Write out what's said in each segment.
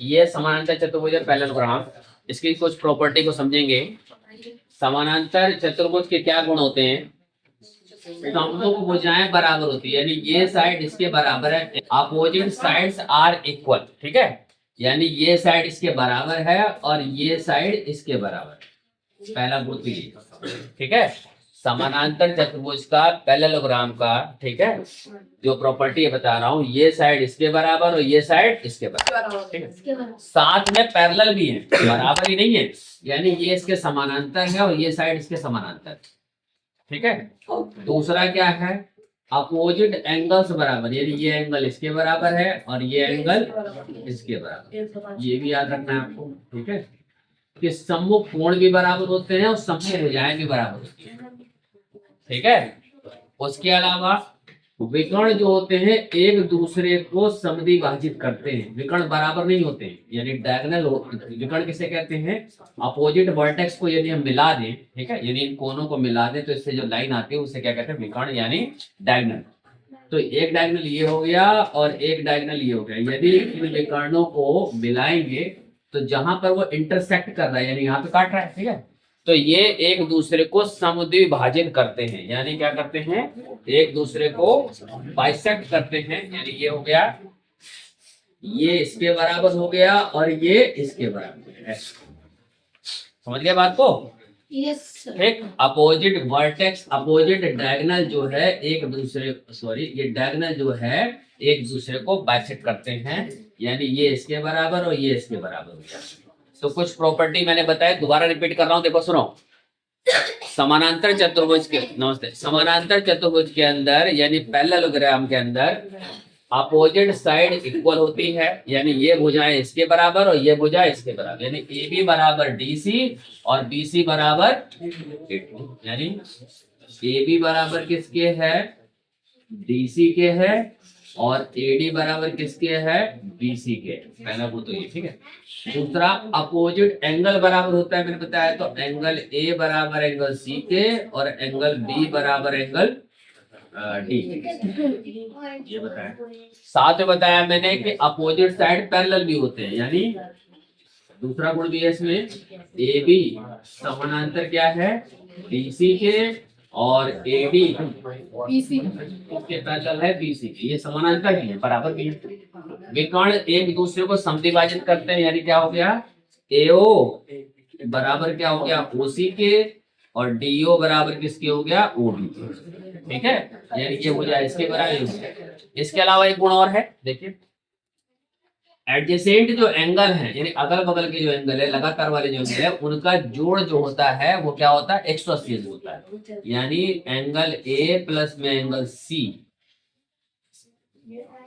ये समानांतर चतुर्भुज पैरेललोग्राम, इसकी कुछ प्रॉपर्टी को समझेंगे। समानांतर चतुर्भुज के क्या गुण होते हैं? दोनों भुजाएं बराबर होती है, यानी ये साइड इसके बराबर है, अपोजिट साइड्स आर इक्वल, ठीक है। यानी ये साइड इसके बराबर है और ये साइड इसके बराबर, पहला गुण तो ये, ठीक है। समानांतर चतुर्भुज का पैरेललोग्राम का, ठीक है, जो प्रॉपर्टी बता रहा हूँ, ये साइड इसके बराबर और ये साइड इसके बराबर, ठीक है। साथ में पैरेलल भी है, बराबर ही नहीं है, यानी ये इसके समानांतर है और ये साइड इसके समानांतर, ठीक है। दूसरा क्या है? अपोजिट एंगल्स बराबर, यानी ये एंगल इसके बराबर है और ये एंगल इसके बराबर, ये भी याद रखना है आपको, ठीक है। कि सम्मुख कोण भी बराबर होते हैं और सम्मुख भुजाएं भी बराबर होती हैं, ठीक है। उसके अलावा विकर्ण जो होते हैं एक दूसरे को समद्विभाजित करते हैं, विकर्ण बराबर नहीं होते हैं, यानी डायगोनल विकर्ण किसे कहते हैं? अपोजिट वर्टेक्स को यदि हम मिला दें, ठीक है, यदि इन कोनों को मिला दें तो इससे जो लाइन आती है उसे क्या कहते हैं? विकर्ण, यानी डायगोनल। तो एक डायगोनल ये हो गया और एक डायगोनल ये हो गया, यदि इन विकर्णों को मिलाएंगे तो जहां पर वो इंटरसेक्ट कर रहा है, यानी यहाँ पे काट रहा है, ठीक है, तो ये एक दूसरे को समद्विभाजित करते हैं, यानी क्या करते हैं? एक दूसरे को बाइसेक्ट करते हैं, यानी ये हो गया, ये इसके बराबर हो गया और ये इसके बराबर है। समझ गए बात को? एक अपोजिट वर्टेक्स, अपोजिट डायगोनल जो है एक दूसरे, सॉरी, ये डायगोनल जो है एक दूसरे को बाइसेक्ट करते हैं, यानी ये इसके बराबर और ये इसके बराबर हो गया। तो कुछ प्रॉपर्टी मैंने बताया, दोबारा रिपीट कर रहा हूं, देखो सुनो। समानांतर चतुर्भुज के, नमस्ते, समानांतर चतुर्भुज के अंदर यानी पैरेललोग्राम के अंदर अपोजिट साइड इक्वल होती है, यानी ये भुजाएं इसके बराबर और ये भुजा इसके बराबर, यानी ए बी बराबर डी सी और बी सी बराबर, यानी ए बी बराबर किसके है? डी सी के है, और एडी बराबर किसके है? बीसी के। पहला गुण तो ये, ठीक है। दूसरा, अपोजिट एंगल बराबर होता है, मैंने बताया, तो एंगल ए बराबर एंगल सी के और एंगल बी बराबर एंगल डी, ये बताया। साथ में बताया मैंने कि अपोजिट साइड पैरेलल भी होते हैं, यानी दूसरा गुण भी है इसमें, ए बी समानांतर क्या है? डीसी के और एडी बीसी के पैरेलल है बीसी के, ये समानांतर भी है, बराबर भी है। विकर्ण एक दूसरे को समद्विभाजित करते हैं, यानी क्या हो गया? एओ बराबर क्या हो गया? ओसी के और डीओ बराबर किसके हो गया? ओडी, ठीक है, यानी ये हो जाए इसके बराबर। इसके अलावा एक गुण और है, देखिए, एडजेसेंट जो एंगल है, यानी अगल बगल के जो एंगल है, लगातार वाले जो एंगल है, उनका जोड़ जो होता है वो क्या होता है? 180 होता है, यानी एंगल ए प्लस में एंगल सी,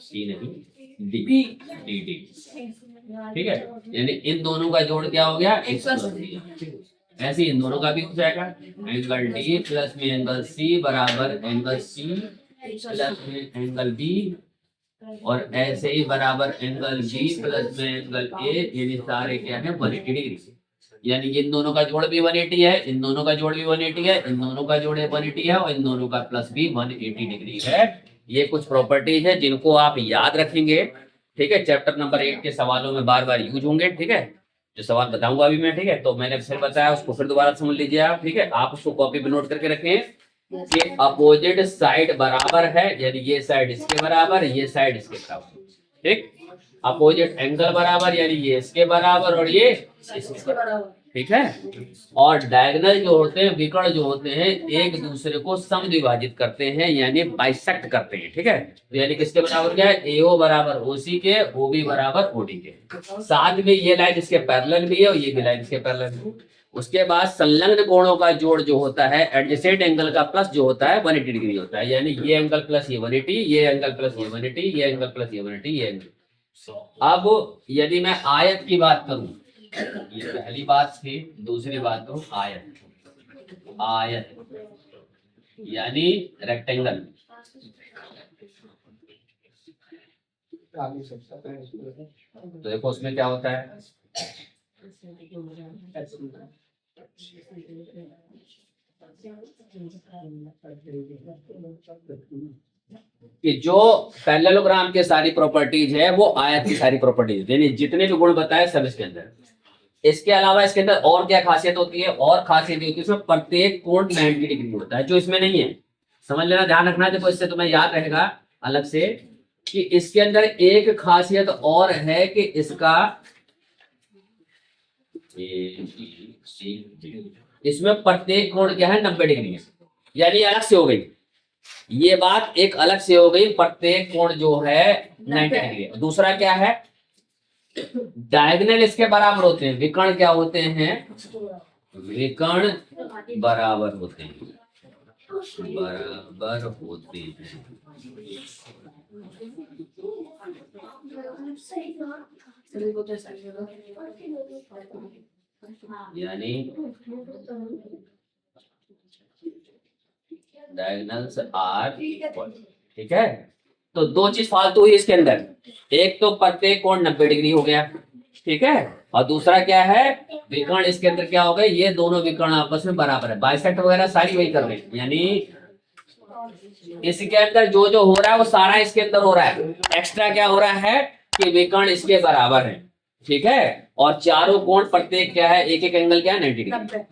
सी नहीं डी, डी डी, ठीक है, यानी इन दोनों का जोड़ क्या हो गया? 180। ऐसे इन दोनों का भी हो जाएगा, एंगल डी प्लस में एंगल सी बराबर एंगल सी प्लस में एंगल बी, और ऐसे ही बराबर एंगल बी प्लस में एंगल ए, यानी सारे क्या है? 180 डिग्री, यानी इन दोनों का जोड़ भी 180 है, इन दोनों का जोड़ भी 180 है, इन दोनों का जोड़ 180 है और इन दोनों का प्लस भी 180 डिग्री है। ये कुछ प्रॉपर्टीज है जिनको आप याद रखेंगे, ठीक है, चैप्टर नंबर 8 के सवालों में बार बार यूज होंगे, ठीक है, जो सवाल बताऊंगा अभी मैं, ठीक है। तो मैंने फिर बताया, उसको फिर दोबारा समझ लीजिए आप, ठीक है। आप उसको कॉपी पे नोट करके रखें कि अपोजिट साइड बराबर है, यानी ये साइड इसके बराबर, ये साइड इसके बराबर, ठीक। अपोजिट एंगल बराबर, यानी ये इसके बराबर और ये इसके बराबर, ठीक है। और डायगोनल जो होते हैं, विकर्ण जो होते हैं, एक दूसरे को समद्विभाजित करते हैं, यानी बाइसेक्ट करते हैं, ठीक है। तो यानी किसके बराबर क्या है? एओ बराबर ओसी के, ओबी बराबर ओडी के। साथ में ये लाइन इसके पैरेलल भी है और ये भी लाइन इसके पैरेलल है। उसके बाद संलग्न कोणों का जोड़ जो होता है, एडजेसेंट एंगल का प्लस जो होता है 180 डिग्री होता है, यानी ये एंगल प्लस ये 180, ये एंगल प्लस ये 180, ये एंगल प्लस ये 180, ये एंगल। अब यदि मैं आयत की बात करूं, ये पहली बात थी, दूसरी बात करूं आयत, आयत यानी रेक्टेंगल, तो देखो उसमें क्या होता है? कि जो पैरेललोग्राम के सारी प्रॉपर्टीज है वो आयत की सारी प्रॉपर्टीज, यानी जितने भी गुण बताए सब इसके अंदर। इसके अलावा इसके अंदर और क्या खासियत होती है, और खासियत होती है इसमें प्रत्येक कोण 90 डिग्री होता है, जो इसमें नहीं है। समझ लेना, ध्यान रखना, देखो इससे तुम्हें याद रहेगा अलग से कि इसके अंदर एक खासियत और है कि इसका इसमें प्रत्येक कोण क्या है 90 डिग्री है, यानी अलग से हो गई ये बात, एक अलग से हो गई, प्रत्येक कोण जो है 90 डिग्री है। दूसरा क्या है, डायगोनल इसके बराबर होते हैं, विकर्ण क्या होते हैं, विकर्ण बराबर होते हैं, बराबर होते हैं। यानी डायगोनल्स आर इक्वल, ठीक है। तो दो चीज फालतू हुई इसके अंदर, एक तो प्रत्येक कोण 90 डिग्री हो गया, ठीक है, और दूसरा क्या है, विकर्ण इसके अंदर क्या हो गए, ये दोनों विकर्ण आपस में बराबर है, बाइसेक्ट वगैरह सारी वही कर रहे हैं, यानी इसके अंदर जो जो हो रहा है वो सारा इसके अंदर हो रहा है। एक्स्ट्रा क्या हो रहा है कि विकर्ण इसके बराबर है, ठीक है, और चारों कोण प्रत्येक क्या है, एक एक एंगल क्या है 90 डिग्री।